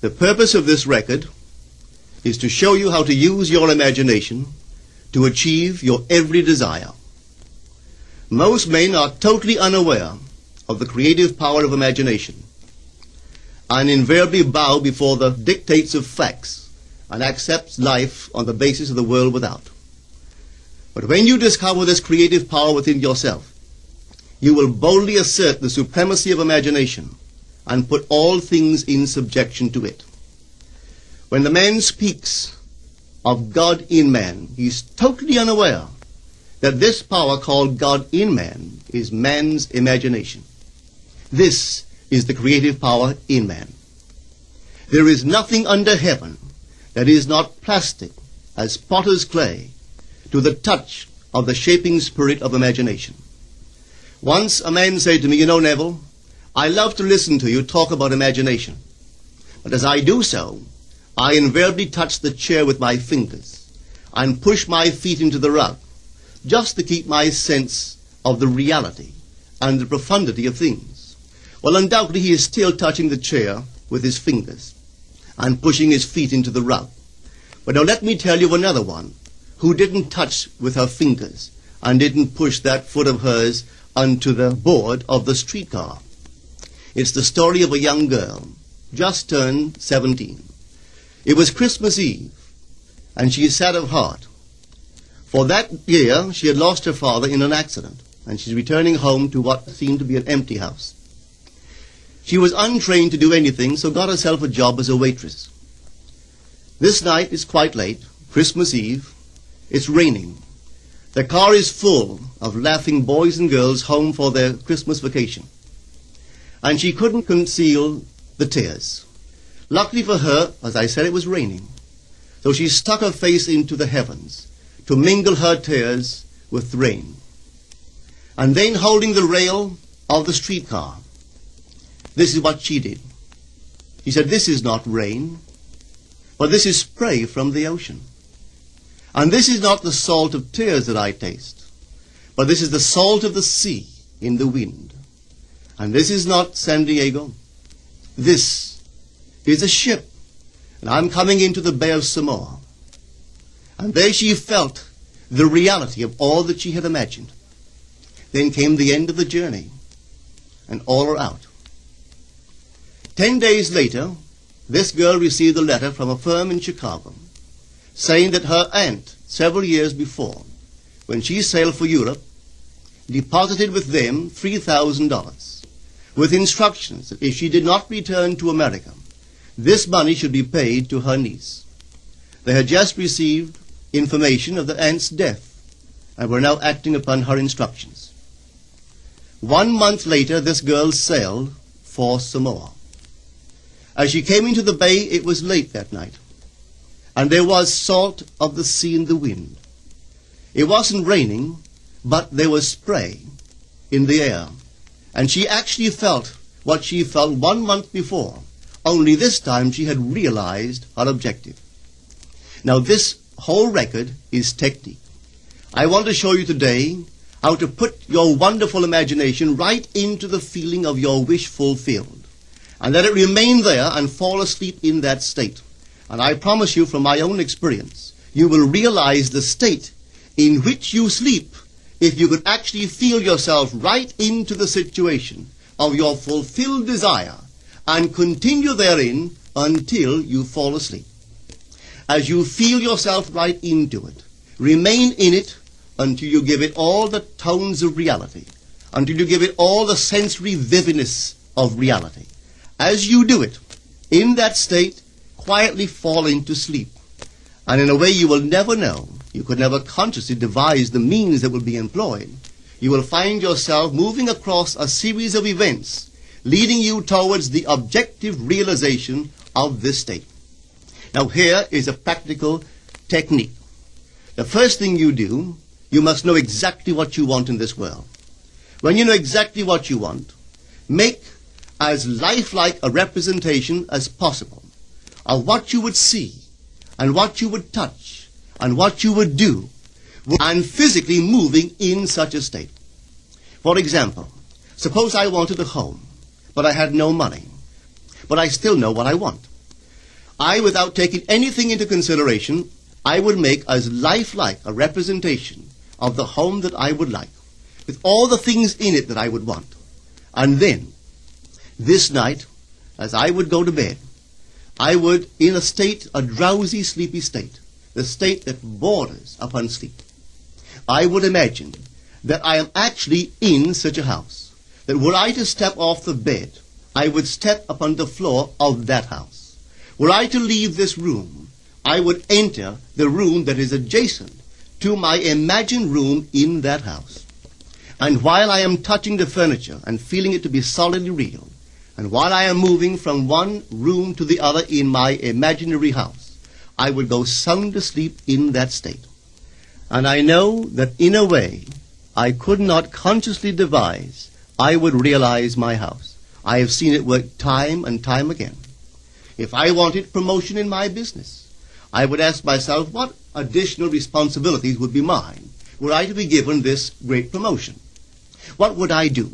The purpose of this record is to show you how to use your imagination to achieve your every desire. Most men are totally unaware of the creative power of imagination and invariably bow before the dictates of facts and accept life on the basis of the world without. But when you discover this creative power within yourself, you will boldly assert the supremacy of imagination and put all things in subjection to it. When the man speaks of God in man, he is totally unaware that this power called God in man is man's imagination. This is the creative power in man. There is nothing under heaven that is not plastic as potter's clay to the touch of the shaping spirit of imagination. Once a man said to me, "You know, Neville, I love to listen to you talk about imagination. But as I do so, I invariably touch the chair with my fingers and push my feet into the rug, just to keep my sense of the reality and the profundity of things." Well, undoubtedly he is still touching the chair with his fingers and pushing his feet into the rug. But now let me tell you another one who didn't touch with her fingers and didn't push that foot of hers onto the board of the streetcar. It's the story of a young girl, just turned 17. It was Christmas Eve, and she is sad of heart. For that year, she had lost her father in an accident, and she's returning home to what seemed to be an empty house. She was untrained to do anything, so got herself a job as a waitress. This night is quite late, Christmas Eve. It's raining. The car is full of laughing boys and girls home for their Christmas vacation. And she couldn't conceal the tears. Luckily for her, as I said, it was raining. So she stuck her face into the heavens to mingle her tears with the rain. And then, holding the rail of the streetcar, this is what she did. She said, "This is not rain, but this is spray from the ocean. And this is not the salt of tears that I taste, but this is the salt of the sea in the wind. And this is not San Diego. This is a ship, and I'm coming into the Bay of Samoa." And there she felt the reality of all that she had imagined. Then came the end of the journey, and all are out. 10 days later, this girl received a letter from a firm in Chicago saying that her aunt, several years before, when she sailed for Europe, deposited with them $3,000 with instructions that if she did not return to America, this money should be paid to her niece. They had just received information of the aunt's death and were now acting upon her instructions. 1 month later, this girl sailed for Samoa. As she came into the bay, it was late that night, and there was salt of the sea in the wind. It wasn't raining, but there was spray in the air, and she actually felt what she felt 1 month before, only this time she had realized her objective. Now this whole record is technique. I want to show you today how to put your wonderful imagination right into the feeling of your wish fulfilled, and let it remain there and fall asleep in that state. And I promise you from my own experience, you will realize the state in which you sleep if you could actually feel yourself right into the situation of your fulfilled desire and continue therein until you fall asleep. As you feel yourself right into it, remain in it until you give it all the tones of reality, until you give it all the sensory vividness of reality. As you do it, in that state, quietly fall into sleep. And in a way you will never know, you could never consciously devise the means that will be employed, you will find yourself moving across a series of events leading you towards the objective realization of this state. Now here is a practical technique. The first thing you do, you must know exactly what you want in this world. When you know exactly what you want, make as lifelike a representation as possible of what you would see and what you would touch and what you would do and physically moving in such a state. For example, suppose I wanted a home, but I had no money, but I still know what I want. without taking anything into consideration, I would make as lifelike a representation of the home that I would like, with all the things in it that I would want. And then, this night, as I would go to bed, I would, in a drowsy, sleepy state, the state that borders upon sleep, I would imagine that I am actually in such a house, that were I to step off the bed, I would step upon the floor of that house. Were I to leave this room, I would enter the room that is adjacent to my imagined room in that house. And while I am touching the furniture and feeling it to be solidly real, and while I am moving from one room to the other in my imaginary house, I would go sound asleep in that state. And I know that in a way I could not consciously devise, I would realize my house. I have seen it work time and time again. If I wanted promotion in my business, I would ask myself what additional responsibilities would be mine were I to be given this great promotion. What would I do?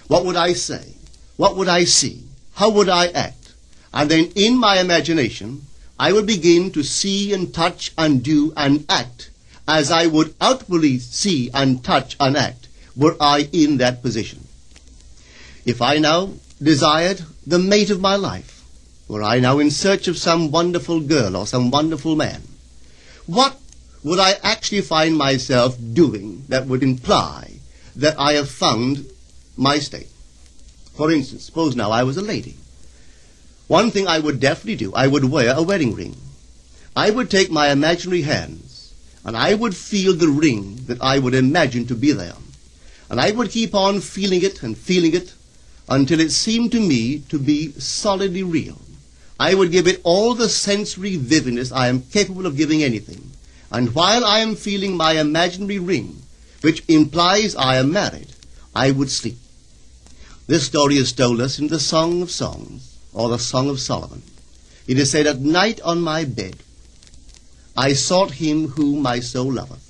What would I say? What would I see? How would I act? And then in my imagination, I would begin to see and touch and do and act as I would outwardly see and touch and act were I in that position. If I now desired the mate of my life, were I now in search of some wonderful girl or some wonderful man, what would I actually find myself doing that would imply that I have found my state? For instance, suppose now I was a lady. One thing I would definitely do, I would wear a wedding ring. I would take my imaginary hands, and I would feel the ring that I would imagine to be there. And I would keep on feeling it until it seemed to me to be solidly real. I would give it all the sensory vividness I am capable of giving anything. And while I am feeling my imaginary ring, which implies I am married, I would sleep. This story is told us in the Song of Songs, or the Song of Solomon. It is said, "At night on my bed, I sought him whom my soul loveth.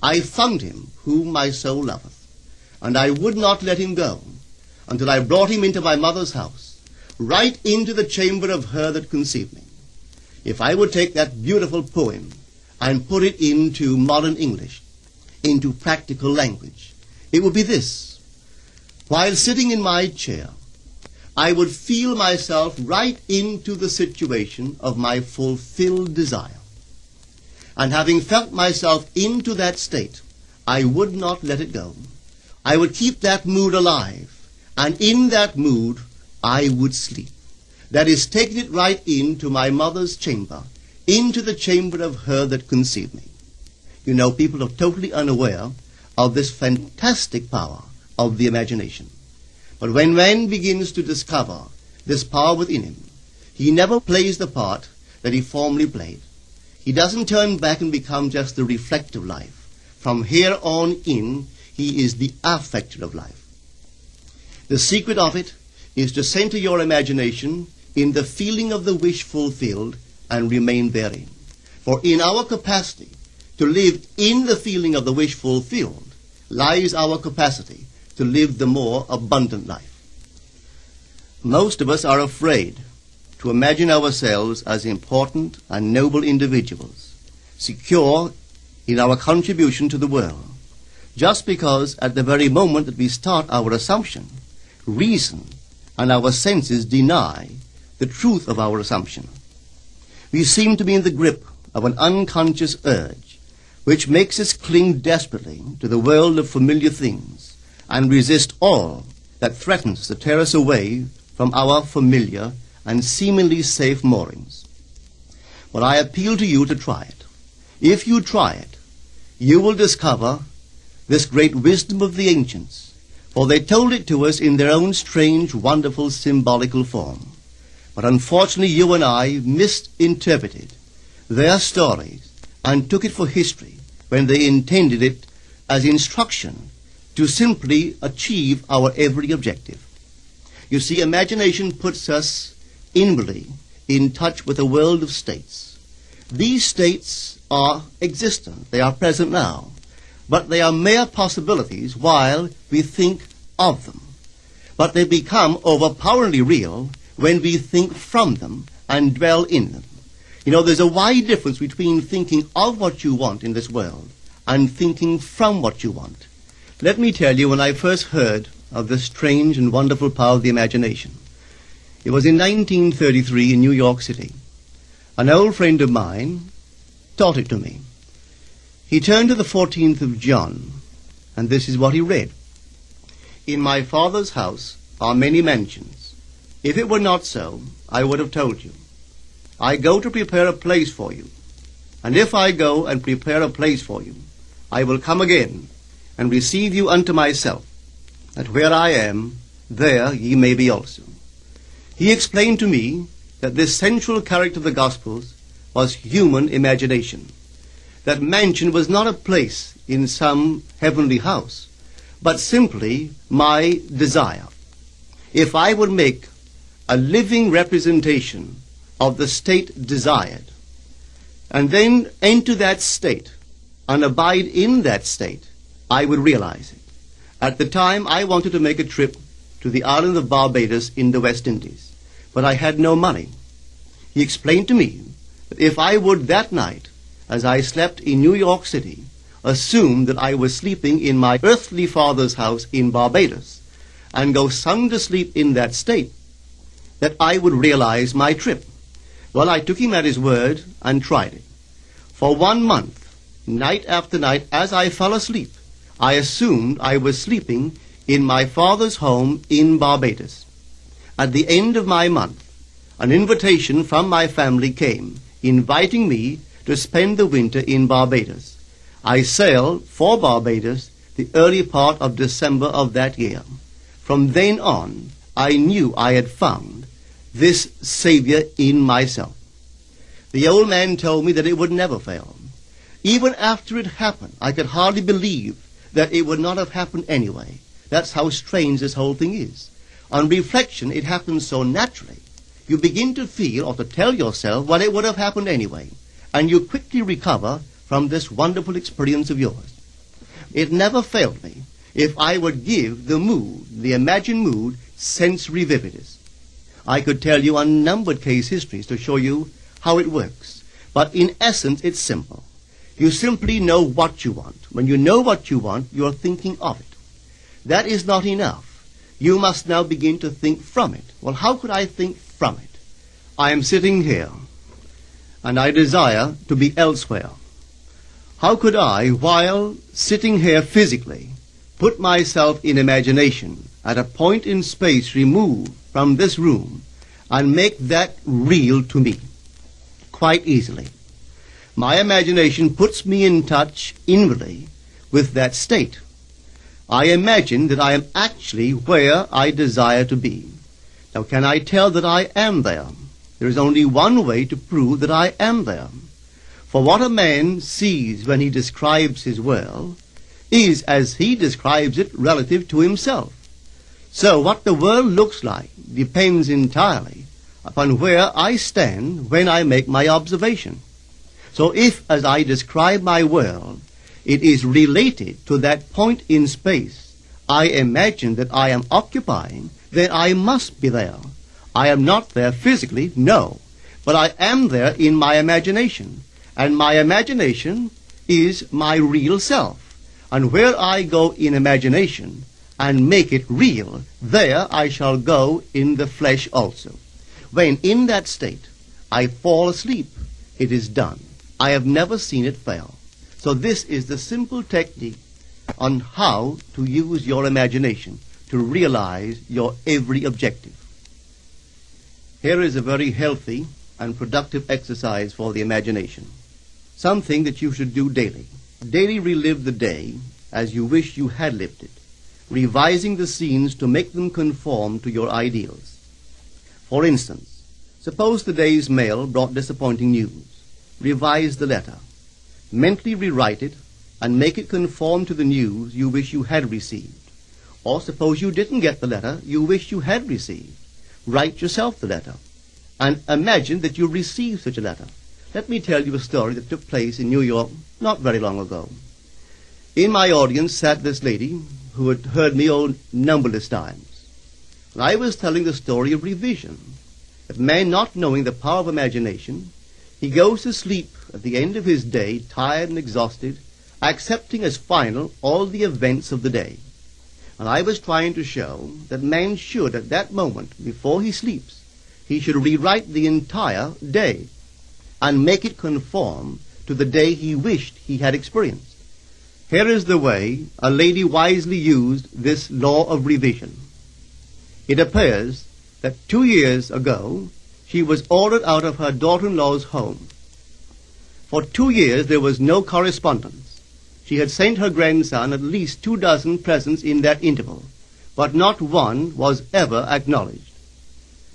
I found him whom my soul loveth, and I would not let him go, until I brought him into my mother's house, right into the chamber of her that conceived me." If I would take that beautiful poem and put it into modern English, into practical language, it would be this. While sitting in my chair, I would feel myself right into the situation of my fulfilled desire. And having felt myself into that state, I would not let it go. I would keep that mood alive, and in that mood I would sleep. That is, taking it right into my mother's chamber, into the chamber of her that conceived me. You know, people are totally unaware of this fantastic power of the imagination. But when man begins to discover this power within him, he never plays the part that he formerly played. He doesn't turn back and become just the reflective life. From here on in, he is the affecter of life. The secret of it is to center your imagination in the feeling of the wish fulfilled and remain therein. For in our capacity to live in the feeling of the wish fulfilled lies our capacity to live the more abundant life. Most of us are afraid to imagine ourselves as important and noble individuals, secure in our contribution to the world, just because at the very moment that we start our assumption, reason and our senses deny the truth of our assumption. We seem to be in the grip of an unconscious urge which makes us cling desperately to the world of familiar things and resist all that threatens to tear us away from our familiar and seemingly safe moorings. But I appeal to you to try it. If you try it, you will discover this great wisdom of the ancients, for they told it to us in their own strange, wonderful, symbolical form. But unfortunately, you and I misinterpreted their stories and took it for history when they intended it as instruction to simply achieve our every objective. You see, imagination puts us inwardly in touch with a world of states. These states are existent. They are present now. But they are mere possibilities while we think of them. But they become overpoweringly real when we think from them and dwell in them. You know, there's a wide difference between thinking of what you want in this world and thinking from what you want. Let me tell you, when I first heard of this strange and wonderful power of the imagination, it was in 1933 in New York City. An old friend of mine taught it to me. He turned to the 14th of John, and this is what he read. In my Father's house are many mansions. If it were not so, I would have told you. I go to prepare a place for you. And if I go and prepare a place for you, I will come again and receive you unto myself, that where I am, there ye may be also. He explained to me that this central character of the Gospels was human imagination. That mansion was not a place in some heavenly house, but simply my desire. If I would make a living representation of the state desired, and then enter that state and abide in that state, I would realize it. At the time, I wanted to make a trip to the island of Barbados in the West Indies, but I had no money. He explained to me that if I would that night, as I slept in New York City, assume that I was sleeping in my earthly father's house in Barbados, and go sound asleep in that state, that I would realize my trip. Well, I took him at his word and tried it. For 1 month, night after night, as I fell asleep, I assumed I was sleeping in my father's home in Barbados. At the end of my month, an invitation from my family came, inviting me to spend the winter in Barbados. I sailed for Barbados the early part of December of that year. From then on, I knew I had found this Savior in myself. The old man told me that it would never fail. Even after it happened, I could hardly believe that it would not have happened anyway. That's how strange this whole thing is. On reflection, it happens so naturally. You begin to feel or to tell yourself, well, it would have happened anyway. And you quickly recover from this wonderful experience of yours. It never failed me if I would give the mood, the imagined mood, sensory vividness. I could tell you unnumbered case histories to show you how it works. But in essence, it's simple. You simply know what you want. When you know what you want, you're thinking of it. That is not enough. You must now begin to think from it. Well, how could I think from it? I am sitting here, and I desire to be elsewhere. How could I, while sitting here physically, put myself in imagination at a point in space removed from this room and make that real to me? Quite easily. My imagination puts me in touch inwardly with that state. I imagine that I am actually where I desire to be. Now, can I tell that I am there? There is only one way to prove that I am there. For what a man sees when he describes his world is as he describes it relative to himself. So what the world looks like depends entirely upon where I stand when I make my observation. So if, as I describe my world, it is related to that point in space I imagine that I am occupying, then I must be there. I am not there physically, no, but I am there in my imagination. And my imagination is my real self. And where I go in imagination and make it real, there I shall go in the flesh also. When in that state I fall asleep, it is done. I have never seen it fail. So this is the simple technique on how to use your imagination to realize your every objective. Here is a very healthy and productive exercise for the imagination. Something that you should do daily. Daily relive the day as you wish you had lived it, revising the scenes to make them conform to your ideals. For instance, suppose the day's mail brought disappointing news. Revise the letter. Mentally rewrite it and make it conform to the news you wish you had received. Or suppose you didn't get the letter you wish you had received. Write yourself the letter and imagine that you received such a letter. Let me tell you a story that took place in New York not very long ago. In my audience sat this lady who had heard me numberless times. And I was telling the story of revision, that man, not knowing the power of imagination, he goes to sleep at the end of his day, tired and exhausted, accepting as final all the events of the day. And I was trying to show that man should, at that moment, before he sleeps, he should rewrite the entire day and make it conform to the day he wished he had experienced. Here is the way a lady wisely used this law of revision. It appears that 2 years ago she was ordered out of her daughter-in-law's home. For 2 years there was no correspondence. She had sent her grandson at least 24 presents in that interval, but not one was ever acknowledged.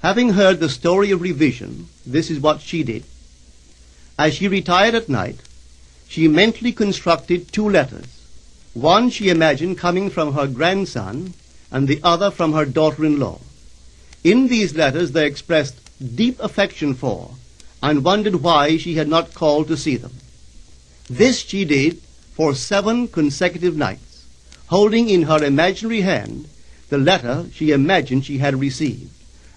Having heard the story of revision, this is what she did. As she retired at night, she mentally constructed 2 letters. One she imagined coming from her grandson, and the other from her daughter-in-law. In these letters they expressed deep affection for, and wondered why she had not called to see them. This she did for 7 consecutive nights, holding in her imaginary hand the letter she imagined she had received,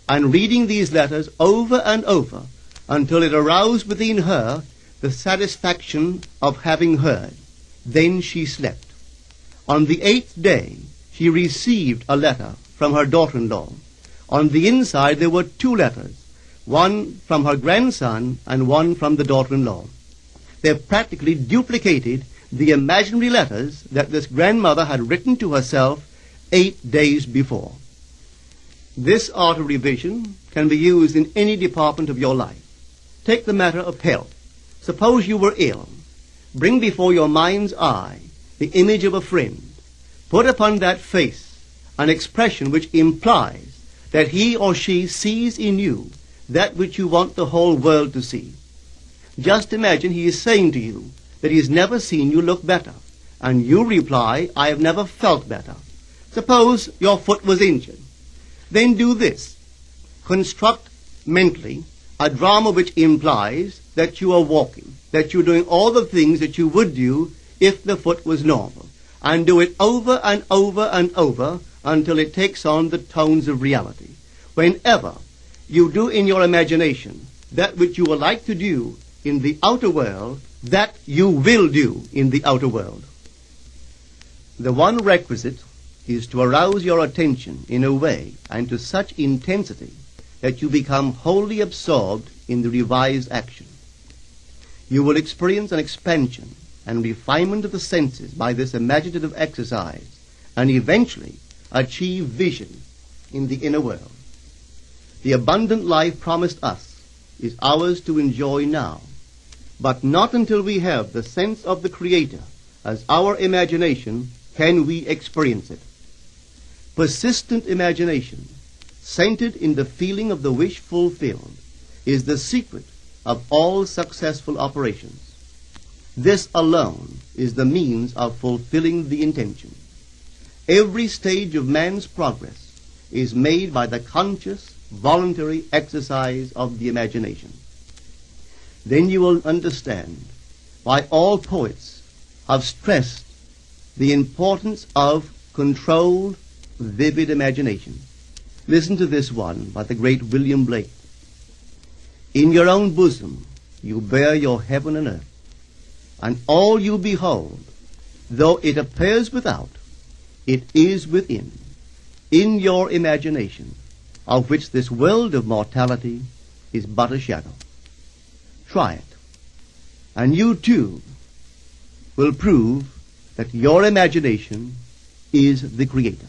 and reading these letters over and over until it aroused within her the satisfaction of having heard. Then she slept. On the 8th day, she received a letter from her daughter-in-law. On the inside there were 2 letters, one from her grandson and one from the daughter-in-law. They practically duplicated the imaginary letters that this grandmother had written to herself 8 days before. This art of revision can be used in any department of your life. Take the matter of health. Suppose you were ill. Bring before your mind's eye the image of a friend. Put upon that face an expression which implies that he or she sees in you that which you want the whole world to see. Just imagine he is saying to you that he has never seen you look better, and you reply, I have never felt better. Suppose your foot was injured. Then do this. Construct mentally a drama which implies that you are walking, that you're doing all the things that you would do if the foot was normal, and do it over and over and over until it takes on the tones of reality. Whenever you do in your imagination that which you would like to do in the outer world, that you will do in the outer world. The one requisite is to arouse your attention in a way and to such intensity that you become wholly absorbed in the revised action. You will experience an expansion and refinement of the senses by this imaginative exercise, and eventually achieve vision in the inner world. The abundant life promised us is ours to enjoy now, but not until we have the sense of the Creator as our imagination can we experience it. Persistent imagination, centered in the feeling of the wish fulfilled, is the secret of all successful operations. This alone is the means of fulfilling the intention. Every stage of man's progress is made by the conscious, voluntary exercise of the imagination. Then you will understand why all poets have stressed the importance of controlled, vivid imagination. Listen to this one by the great William Blake. In your own bosom you bear your heaven and earth, and all you behold, though it appears without, it is within, in your imagination, of which this world of mortality is but a shadow. Try it, and you too will prove that your imagination is the Creator.